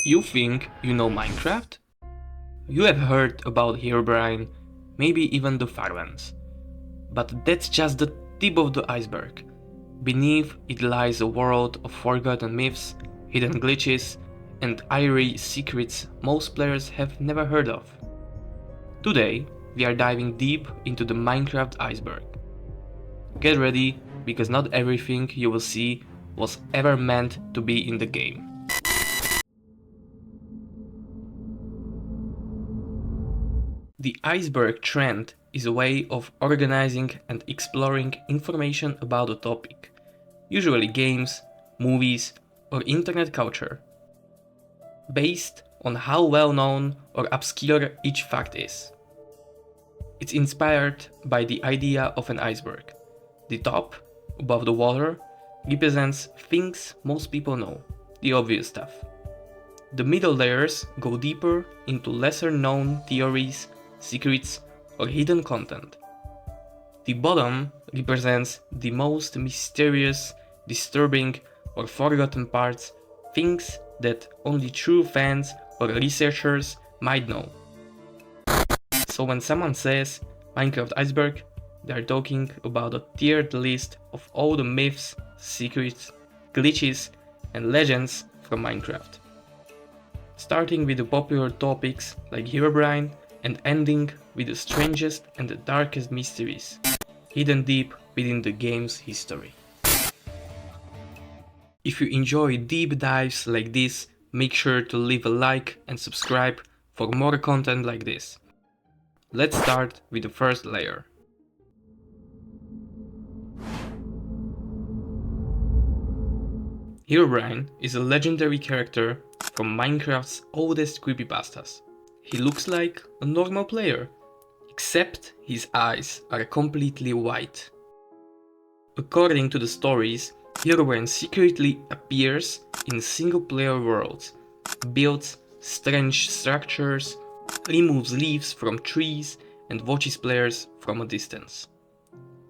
You think you know Minecraft? You have heard about Herobrine, maybe even the Farlands. But that's just the tip of the iceberg. Beneath it lies a world of forgotten myths, hidden glitches, and eerie secrets most players have never heard of. Today, we are diving deep into the Minecraft iceberg. Get ready, because not everything you will see was ever meant to be in the game. The iceberg trend is a way of organizing and exploring information about a topic, usually games, movies, or internet culture, based on how well known or obscure each fact is. It's inspired by the idea of an iceberg. The top, above the water, represents things most people know, the obvious stuff. The middle layers go deeper into lesser known theories, secrets, or hidden content. The bottom represents the most mysterious, disturbing, or forgotten parts, things that only true fans or researchers might know. So when someone says Minecraft Iceberg, they are talking about a tiered list of all the myths, secrets, glitches, and legends from Minecraft. Starting with the popular topics like Herobrine and ending with the strangest and the darkest mysteries, hidden deep within the game's history. If you enjoy deep dives like this, make sure to leave a like and subscribe for more content like this. Let's start with the first layer. Herobrine is a legendary character from Minecraft's oldest creepypastas. He looks like a normal player, except his eyes are completely white. According to the stories, Herobrine secretly appears in single-player worlds, builds strange structures, removes leaves from trees, and watches players from a distance.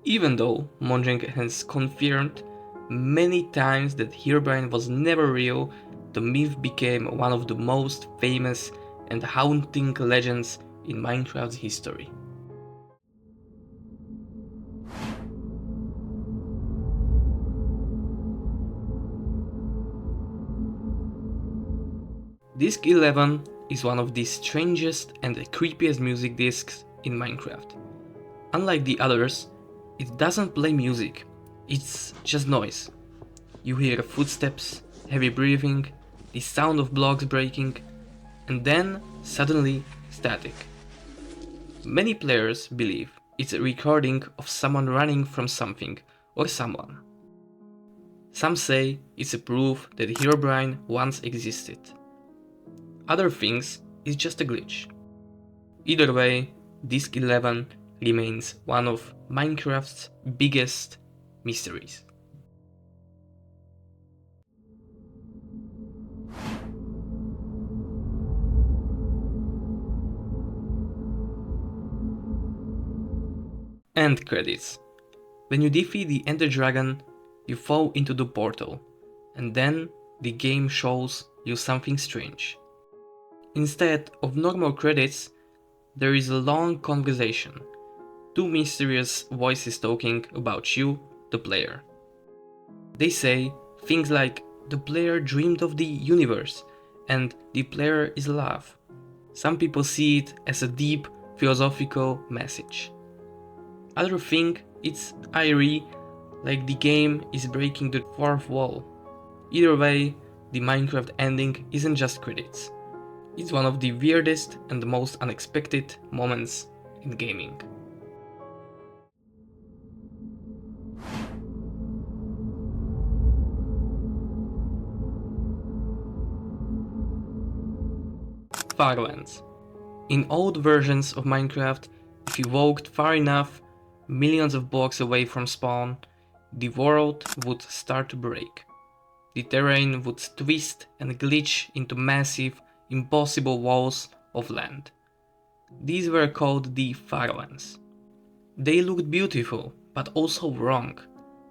Even though Mojang has confirmed many times that Herobrine was never real, the myth became one of the most famous and haunting legends in Minecraft's history. Disc 11 is one of the strangest and creepiest music discs in Minecraft. Unlike the others, it doesn't play music, it's just noise. You hear footsteps, heavy breathing, the sound of blocks breaking, and then suddenly static. Many players believe it's a recording of someone running from something or someone. Some say it's a proof that Herobrine once existed. Other things it's just a glitch. Either way, Disc 11 remains one of Minecraft's biggest mysteries. End credits. When you defeat the Ender Dragon, you fall into the portal, and then the game shows you something strange. Instead of normal credits, there is a long conversation, two mysterious voices talking about you, the player. They say things like, the player dreamed of the universe, and the player is alive. Some people see it as a deep philosophical message. Others think it's eerie, like the game is breaking the fourth wall. Either way, the Minecraft ending isn't just credits. It's one of the weirdest and most unexpected moments in gaming. Farlands. In old versions of Minecraft, if you walked far enough, millions of blocks away from spawn, the world would start to break. The terrain would twist and glitch into massive, impossible walls of land. These were called the Farlands. They looked beautiful, but also wrong,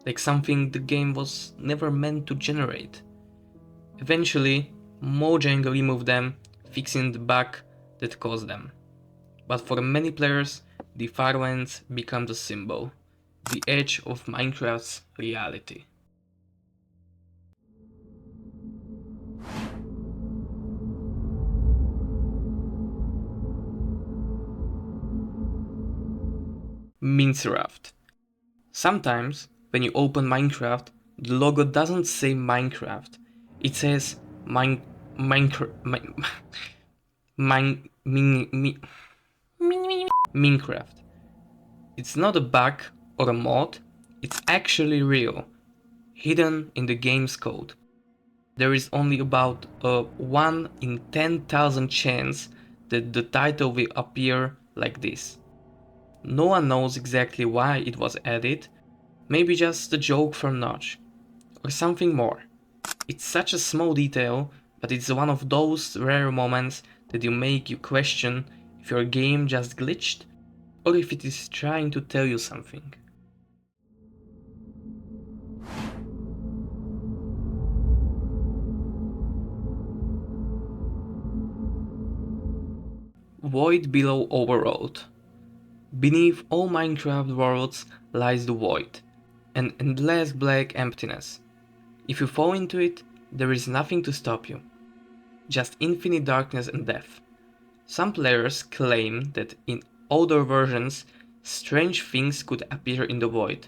like something the game was never meant to generate. Eventually, Mojang removed them, fixing the bug that caused them. But for many players, the Farlands become the symbol, the edge of Minecraft's reality. Minecraft. Sometimes, when you open Minecraft, the logo doesn't say Minecraft. It says Minecraft. Minecraft. It's not a bug or a mod, it's actually real, hidden in the game's code. There is only about a 1 in 10,000 chance that the title will appear like this. No one knows exactly why it was added, maybe just a joke from Notch, or something more. It's such a small detail, but it's one of those rare moments that make you question if your game just glitched or if it is trying to tell you something. Void below overworld. Beneath all Minecraft worlds lies the void, an endless black emptiness. If you fall into it, there is nothing to stop you, just infinite darkness and death. Some players claim that in older versions, strange things could appear in the void,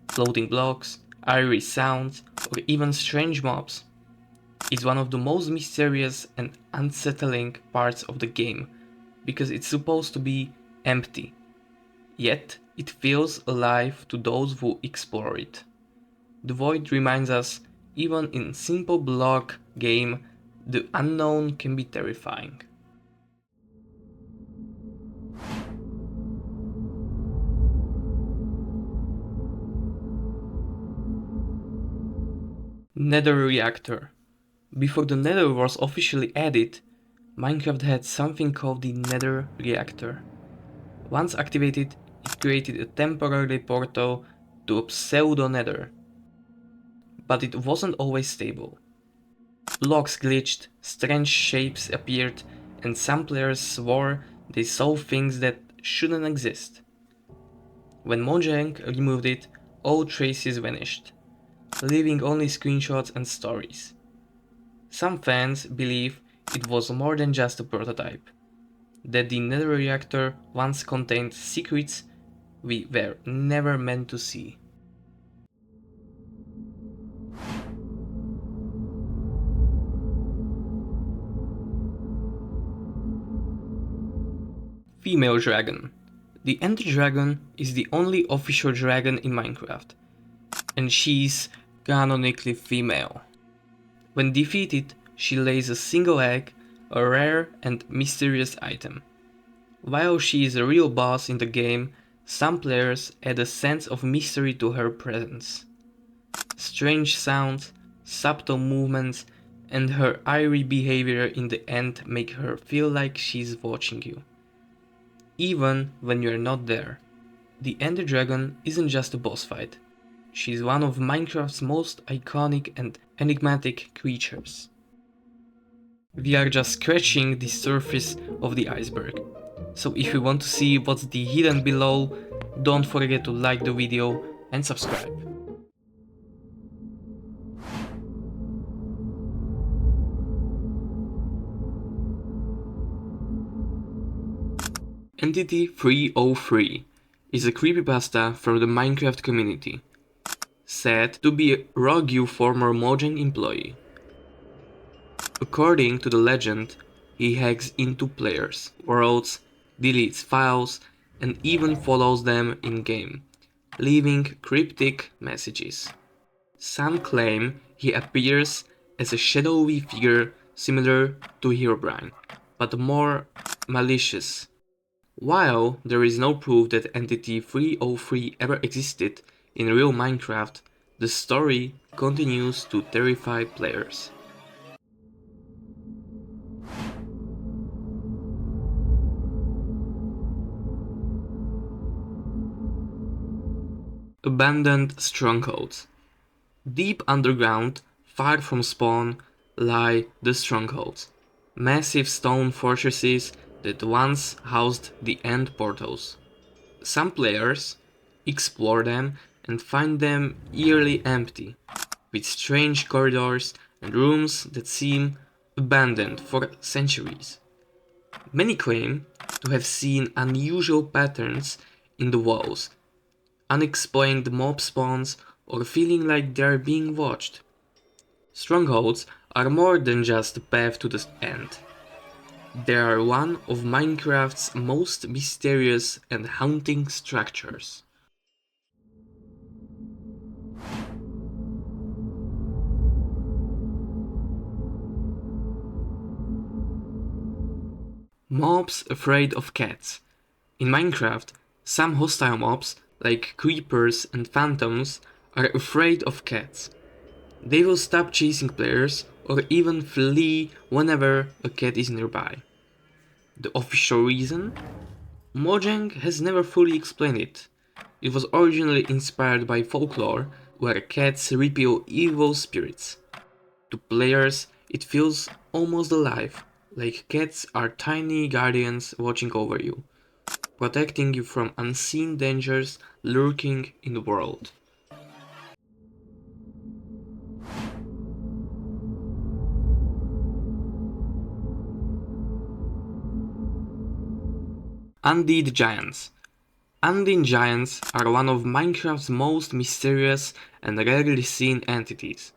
floating blocks, eerie sounds, or even strange mobs. It's one of the most mysterious and unsettling parts of the game, because it's supposed to be empty, yet it feels alive to those who explore it. The void reminds us, even in simple block game, the unknown can be terrifying. Nether reactor. Before the Nether was officially added, Minecraft had something called the Nether reactor. Once activated, it created a temporary portal to a pseudo Nether. But it wasn't always stable. Blocks glitched, strange shapes appeared, and some players swore they saw things that shouldn't exist. When Mojang removed it, all traces vanished, leaving only screenshots and stories. Some fans believe it was more than just a prototype, that the Nether reactor once contained secrets we were never meant to see. Female dragon. The Ender Dragon is the only official dragon in Minecraft, and she's canonically female. When defeated, she lays a single egg, a rare and mysterious item. While she is a real boss in the game, some players add a sense of mystery to her presence. Strange sounds, subtle movements, and her eerie behavior in the end make her feel like she's watching you, even when you're not there. The Ender Dragon isn't just a boss fight. She's one of Minecraft's most iconic and enigmatic creatures. We are just scratching the surface of the iceberg. So if you want to see what's the hidden below, don't forget to like the video and subscribe. Entity 303 is a creepypasta from the Minecraft community, said to be a rogue former Mojang employee. According to the legend, he hacks into players' worlds, deletes files, and even follows them in-game, leaving cryptic messages. Some claim he appears as a shadowy figure similar to Herobrine, but more malicious. While there is no proof that Entity 303 ever existed in real Minecraft, the story continues to terrify players. Abandoned strongholds. Deep underground, far from spawn, lie the strongholds, massive stone fortresses that once housed the end portals. Some players explore them and find them eerily empty, with strange corridors and rooms that seem abandoned for centuries. Many claim to have seen unusual patterns in the walls, unexplained mob spawns, or feeling like they are being watched. Strongholds are more than just a path to the end. They are one of Minecraft's most mysterious and haunting structures. Mobs afraid of cats. In Minecraft, some hostile mobs, like creepers and phantoms, are afraid of cats. They will stop chasing players or even flee whenever a cat is nearby. The official reason? Mojang has never fully explained it. It was originally inspired by folklore where cats repel evil spirits. To players, it feels almost alive, like cats are tiny guardians watching over you, protecting you from unseen dangers lurking in the world. Undead Giants. Undead giants are one of Minecraft's most mysterious and rarely seen entities.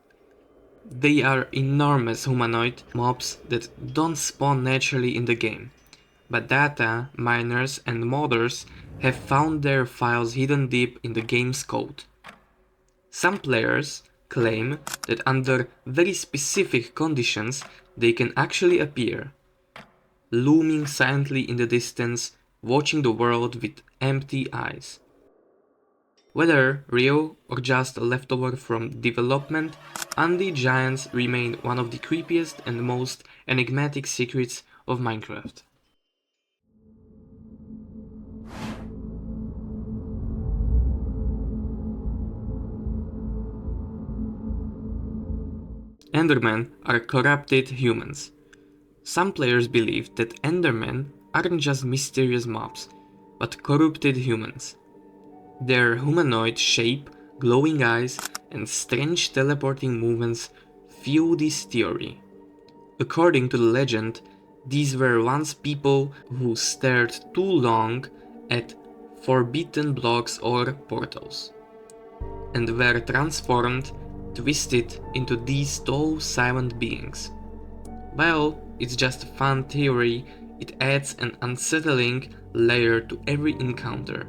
They are enormous humanoid mobs that don't spawn naturally in the game, but data miners and modders have found their files hidden deep in the game's code. Some players claim that under very specific conditions they can actually appear, looming silently in the distance, watching the world with empty eyes. Whether real or just a leftover from development, undead giants remain one of the creepiest and most enigmatic secrets of Minecraft. Endermen are corrupted humans. Some players believe that Endermen aren't just mysterious mobs, but corrupted humans. Their humanoid shape, glowing eyes, and strange teleporting movements fuel this theory. According to the legend, these were once people who stared too long at forbidden blocks or portals, and were transformed, twisted into these tall, silent beings. While it's just a fun theory, it adds an unsettling layer to every encounter.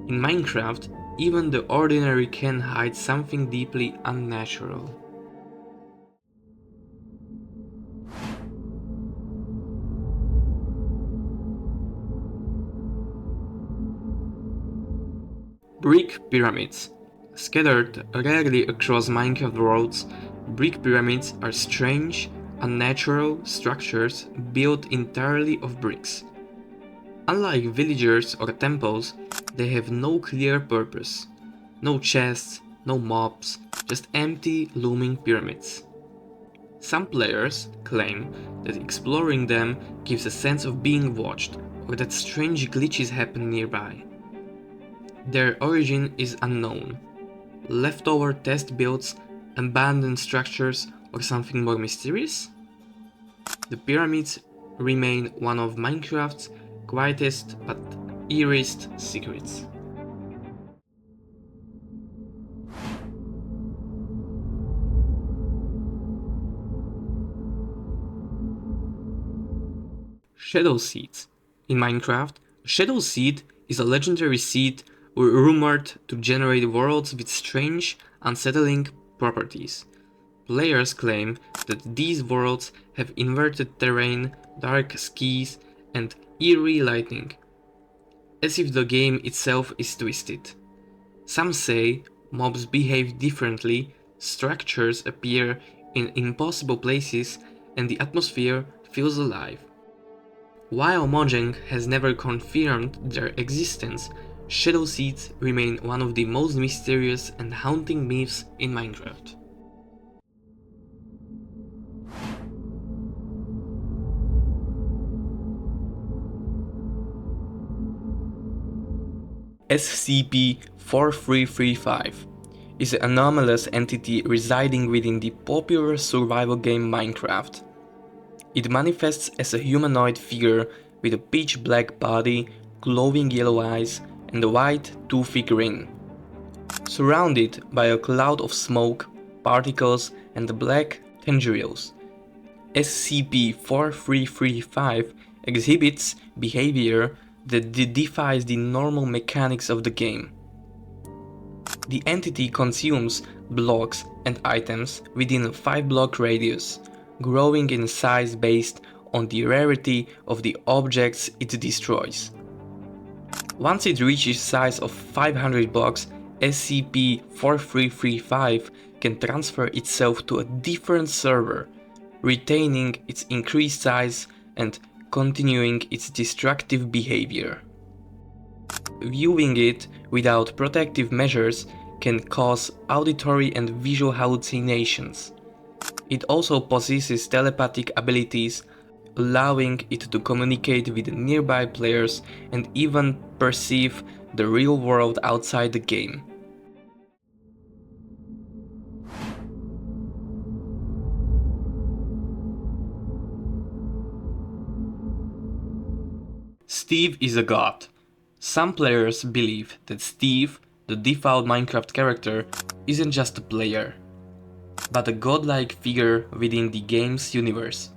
In Minecraft, even the ordinary can hide something deeply unnatural. Brick pyramids. Scattered rarely across Minecraft worlds, brick pyramids are strange, unnatural structures built entirely of bricks. Unlike villagers or temples, they have no clear purpose. No chests, no mobs, just empty, looming pyramids. Some players claim that exploring them gives a sense of being watched, or that strange glitches happen nearby. Their origin is unknown. Leftover test builds, abandoned structures, or something more mysterious? The pyramids remain one of Minecraft's quietest but eeriest secrets. Shadow Seeds. In Minecraft, a Shadow Seed is a legendary seed rumored to generate worlds with strange, unsettling properties. Players claim that these worlds have inverted terrain, dark skies, and eerie lighting, as if the game itself is twisted. Some say mobs behave differently, structures appear in impossible places, and the atmosphere feels alive. While Mojang has never confirmed their existence, Shadow Seeds remain one of the most mysterious and haunting myths in Minecraft. SCP-4335 is an anomalous entity residing within the popular survival game Minecraft. It manifests as a humanoid figure with a pitch black body, glowing yellow eyes, and a white toothy grin. Surrounded by a cloud of smoke, particles, and black tendrils, SCP-4335 exhibits behavior that defies the normal mechanics of the game. The entity consumes blocks and items within a 5-block radius, growing in size based on the rarity of the objects it destroys. Once it reaches size of 500 blocks, SCP-4335 can transfer itself to a different server, retaining its increased size and continuing its destructive behavior. Viewing it without protective measures can cause auditory and visual hallucinations. It also possesses telepathic abilities, allowing it to communicate with nearby players and even perceive the real world outside the game. Steve is a god. Some players believe that Steve, the default Minecraft character, isn't just a player, but a godlike figure within the game's universe.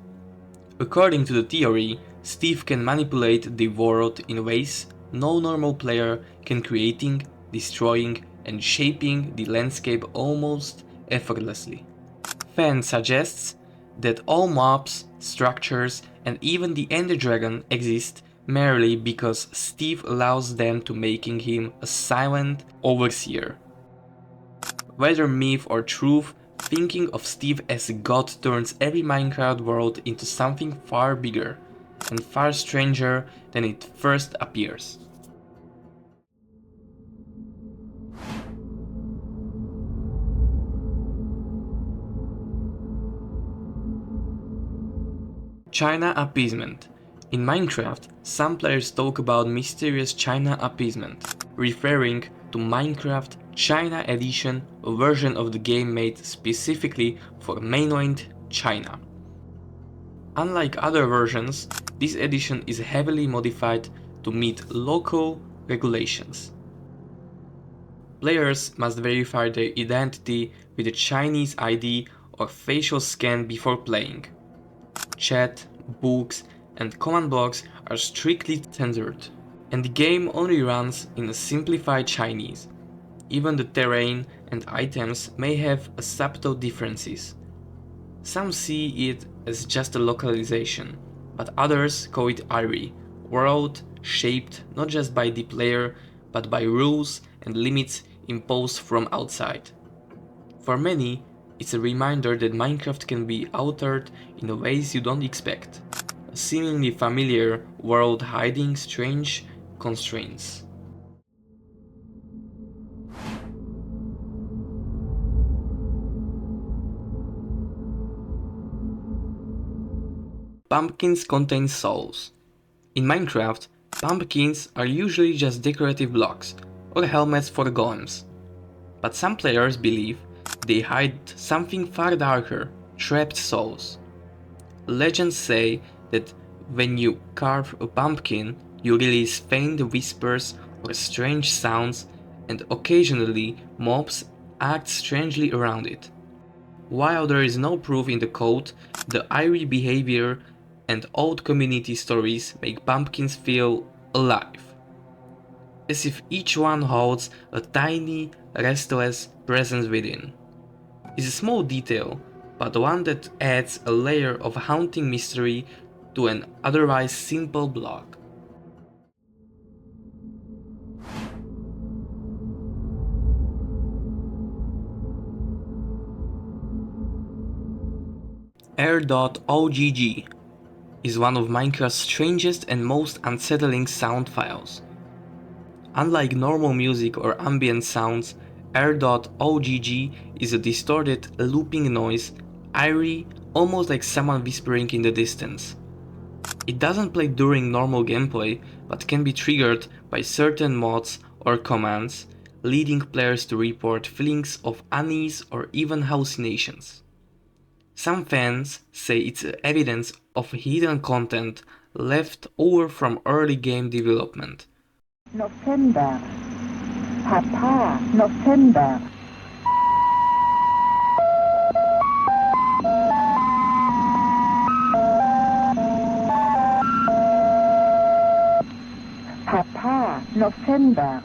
According to the theory, Steve can manipulate the world in ways no normal player can, creating, destroying, and shaping the landscape almost effortlessly. Fan suggests that all mobs, structures, and even the Ender Dragon exist merely because Steve allows them to, making him a silent overseer. Whether myth or truth, thinking of Steve as a god turns every Minecraft world into something far bigger and far stranger than it first appears. China appeasement. In Minecraft, some players talk about mysterious China appeasement, referring to Minecraft China Edition, a version of the game made specifically for mainland China. Unlike other versions, this edition is heavily modified to meet local regulations. Players must verify their identity with a Chinese ID or facial scan before playing. Chat, books, and command blocks are strictly censored, and the game only runs in a simplified Chinese. Even the terrain and items may have subtle differences. Some see it as just a localization, but others call it Irie, world shaped not just by the player, but by rules and limits imposed from outside. For many, it's a reminder that Minecraft can be altered in ways you don't expect. A seemingly familiar world hiding strange constraints. Pumpkins contain souls. In Minecraft, pumpkins are usually just decorative blocks or helmets for golems. But some players believe they hide something far darker, trapped souls. Legends say that when you carve a pumpkin, you release faint whispers or strange sounds, and occasionally mobs act strangely around it. While there is no proof in the code, the eerie behavior and old community stories make pumpkins feel alive, as if each one holds a tiny, restless presence within. It's a small detail, but one that adds a layer of haunting mystery to an otherwise simple block. air.ogg is one of Minecraft's strangest and most unsettling sound files. Unlike normal music or ambient sounds, air.ogg is a distorted, looping noise, eerie, almost like someone whispering in the distance. It doesn't play during normal gameplay, but can be triggered by certain mods or commands, leading players to report feelings of unease or even hallucinations. Some fans say it's evidence of hidden content left over from early game development. November. Papa, November. Papa, November.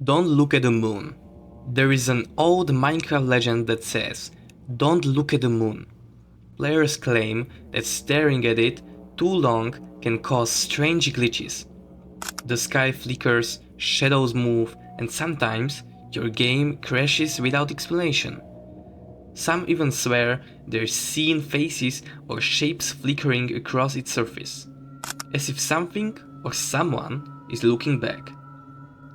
Don't look at the moon. There is an old Minecraft legend that says, "Don't look at the moon." Players claim that staring at it too long can cause strange glitches. The sky flickers, shadows move, and sometimes your game crashes without explanation. Some even swear they're seeing faces or shapes flickering across its surface, as if something or someone is looking back.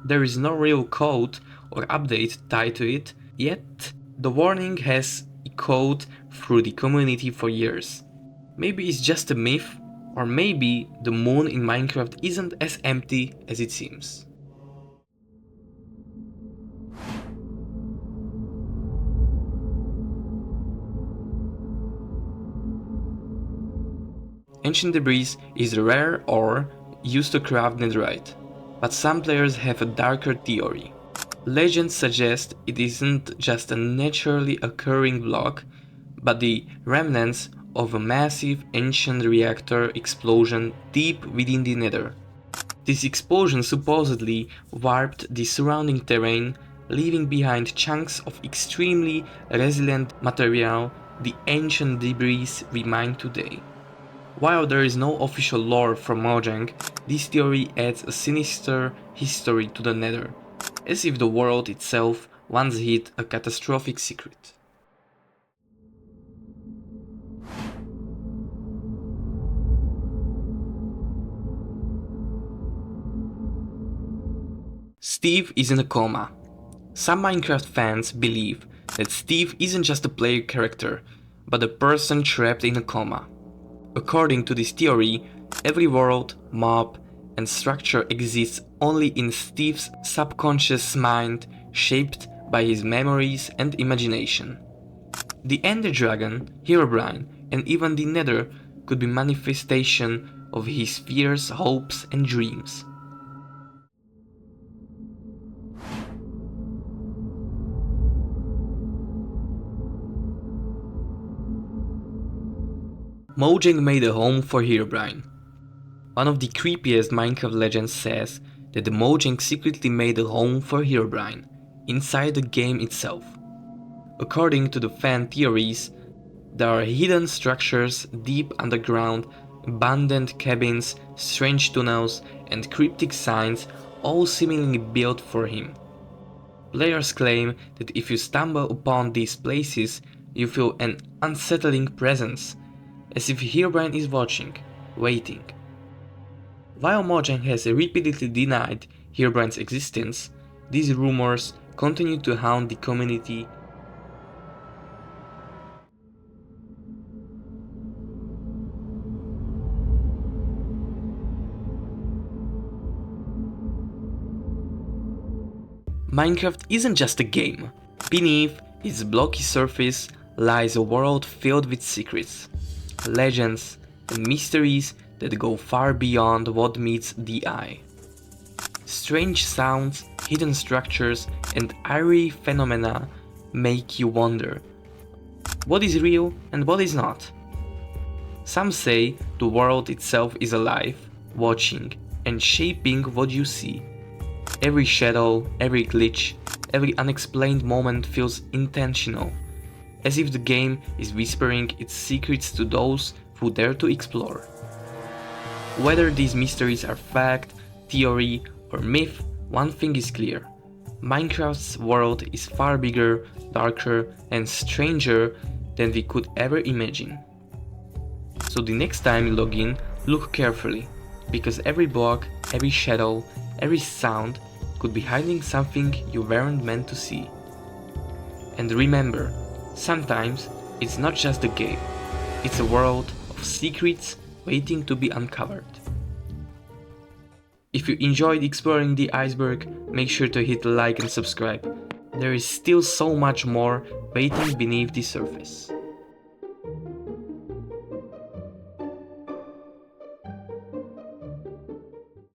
There is no real code or update tied to it, yet the warning has echoed through the community for years. Maybe it's just a myth, or maybe the moon in Minecraft isn't as empty as it seems. Ancient debris is a rare ore used to craft netherite, but some players have a darker theory. Legends suggest it isn't just a naturally occurring block, but the remnants of a massive ancient reactor explosion deep within the nether. This explosion supposedly warped the surrounding terrain, leaving behind chunks of extremely resilient material, the ancient debris we mine today. While there is no official lore from Mojang, this theory adds a sinister history to the Nether, as if the world itself once hid a catastrophic secret. Steve is in a coma. Some Minecraft fans believe that Steve isn't just a player character, but a person trapped in a coma. According to this theory, every world, mob, and structure exists only in Steve's subconscious mind, shaped by his memories and imagination. The Ender Dragon, Herobrine, and even the Nether could be manifestation of his fears, hopes, and dreams. Mojang made a home for Herobrine. One of the creepiest Minecraft legends says that the Mojang secretly made a home for Herobrine, inside the game itself. According to the fan theories, there are hidden structures deep underground, abandoned cabins, strange tunnels, and cryptic signs, all seemingly built for him. Players claim that if you stumble upon these places, you feel an unsettling presence, as if Herobrine is watching, waiting. While Mojang has repeatedly denied Herobrine's existence, these rumors continue to haunt the community. Minecraft isn't just a game. Beneath its blocky surface lies a world filled with secrets, legends, and mysteries that go far beyond what meets the eye. Strange sounds, hidden structures, and eerie phenomena make you wonder what is real and what is not. Some say the world itself is alive, watching, and shaping what you see. Every shadow, every glitch, every unexplained moment feels intentional, as if the game is whispering its secrets to those who dare to explore. Whether these mysteries are fact, theory, or myth, one thing is clear. Minecraft's world is far bigger, darker, and stranger than we could ever imagine. So the next time you log in, look carefully, because every block, every shadow, every sound could be hiding something you weren't meant to see. And remember, sometimes it's not just a game, it's a world of secrets waiting to be uncovered. If you enjoyed exploring the iceberg, make sure to hit like and subscribe. There is still so much more waiting beneath the surface.